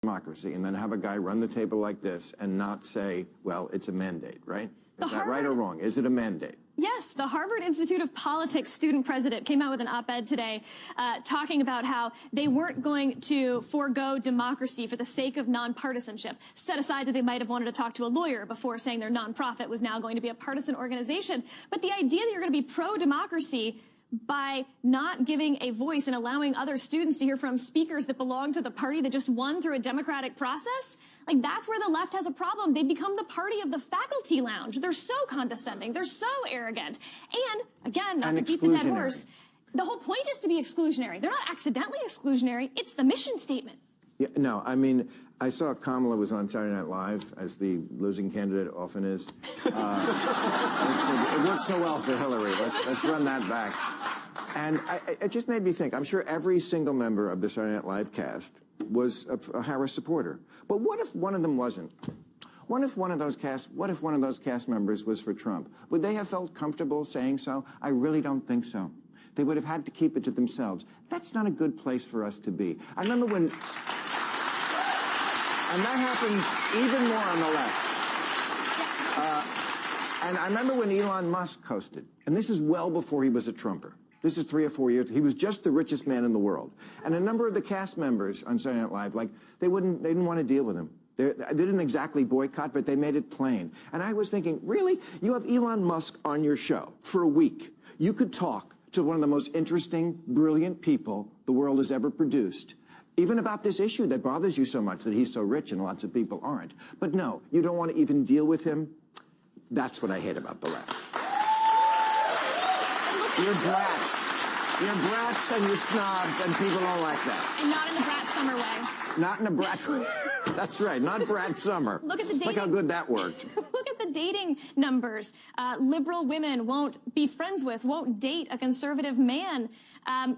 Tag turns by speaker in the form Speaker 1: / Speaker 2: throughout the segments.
Speaker 1: democracy and then have a guy run the table like this and not say, well, it's a mandate, right? Is that right or wrong? Is it a mandate?
Speaker 2: Yes, the Harvard Institute of Politics student president came out with an op-ed today talking about how they weren't going to forego democracy for the sake of nonpartisanship. Set aside that they might have wanted to talk to a lawyer before saying their nonprofit was now going to be a partisan organization. But the idea that you're going to be pro-democracy by not giving a voice and allowing other students to hear from speakers that belong to the party that just won through a democratic process, like that's where the left has a problem. They become the party of the faculty lounge. They're so condescending. They're so arrogant. And again, not to beat the dead horse, the whole point is to be exclusionary. They're not accidentally exclusionary. It's the mission statement.
Speaker 1: Yeah, no, I mean, I saw Kamala was on Saturday Night Live, as the losing candidate often is. It worked so well for Hillary. Let's run that back. And it just made me think, I'm sure every single member of the Saturday Night Live cast was a Harris supporter. But what if one of them wasn't? What if one of those cast members was for Trump? Would they have felt comfortable saying so? I really don't think so. They would have had to keep it to themselves. That's not a good place for us to be. I remember when... And that happens even more on the left. And I remember when Elon Musk hosted, and this is well before he was a Trumper. This is 3 or 4 years. He was just the richest man in the world. And a number of the cast members on Saturday Night Live, like, they didn't want to deal with him. They didn't exactly boycott, but they made it plain. And I was thinking, really? You have Elon Musk on your show for a week. You could talk to one of the most interesting, brilliant people the world has ever produced, even about this issue that bothers you so much, that he's so rich and lots of people aren't. But no, you don't want to even deal with him. That's what I hate about the left. You're brats. You're brats and you're snobs, and people don't like that.
Speaker 2: And not in the brat summer way.
Speaker 1: Not in a brat way. That's right, not brat summer.
Speaker 2: Look at the dating.
Speaker 1: Look how good that worked.
Speaker 2: Look at the dating numbers. Liberal women won't be friends with, won't date a conservative man.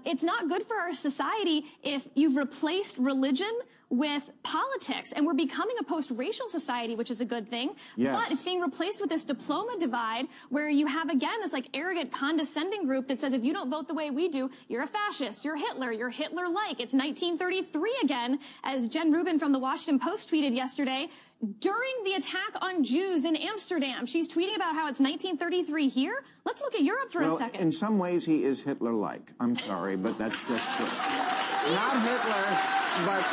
Speaker 2: It's not good for our society if you've replaced religion with politics, and we're becoming a post-racial society, which is a good thing.
Speaker 1: Yes.
Speaker 2: But it's being replaced with this diploma divide where you have, again, this like arrogant, condescending group that says if you don't vote the way we do, you're a fascist, you're Hitler, you're Hitler-like. It's 1933 again, as Jen Rubin from the Washington Post tweeted yesterday. During the attack on Jews in Amsterdam, she's tweeting about how it's 1933 here. Let's look at Europe for a second.
Speaker 1: In some ways, he is Hitler-like. I'm sorry, but that's just true. Not Hitler, but...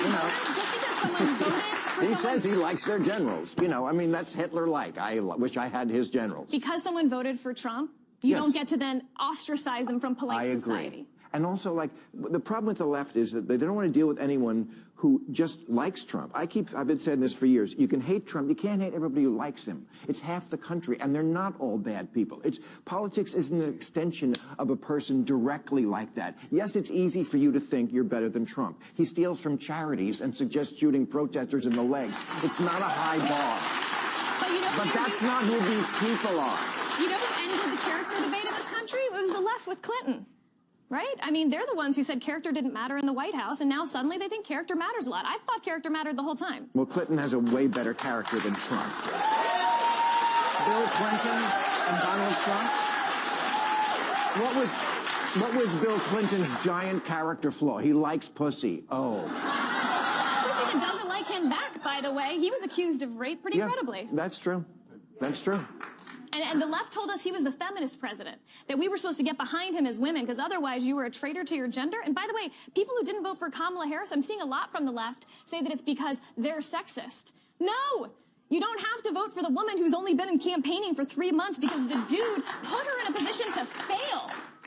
Speaker 1: You know,
Speaker 2: just because someone voted for
Speaker 1: he says he likes their generals. You know, I mean, that's Hitler-like. I wish I had his generals.
Speaker 2: Because someone voted for Trump, you don't get to then ostracize them from polite society.
Speaker 1: I agree. And also, like, the problem with the left is that they don't want to deal with anyone who just likes Trump. I've been saying this for years. You can hate Trump. You can't hate everybody who likes him. It's half the country, and they're not all bad people. Politics isn't an extension of a person directly like that. Yes, it's easy for you to think you're better than Trump. He steals from charities and suggests shooting protesters in the legs. It's not a high bar. But that's not who these people are.
Speaker 2: You know who ended the character debate in this country? It was the left with Clinton. Right? I mean, they're the ones who said character didn't matter in the White House, and now suddenly they think character matters a lot. I thought character mattered the whole time.
Speaker 1: Well, Clinton has a way better character than Trump. Bill Clinton and Donald Trump? What was Bill Clinton's giant character flaw? He likes pussy. Oh.
Speaker 2: Pussy that doesn't like him back, by the way. He was accused of rape pretty credibly.
Speaker 1: That's true. That's true.
Speaker 2: And the left told us he was the feminist president, that we were supposed to get behind him as women because otherwise you were a traitor to your gender. And by the way, people who didn't vote for Kamala Harris, I'm seeing a lot from the left say that it's because they're sexist. No! You don't have to vote for the woman who's only been in campaigning for 3 months because the dude put her in a position to fail.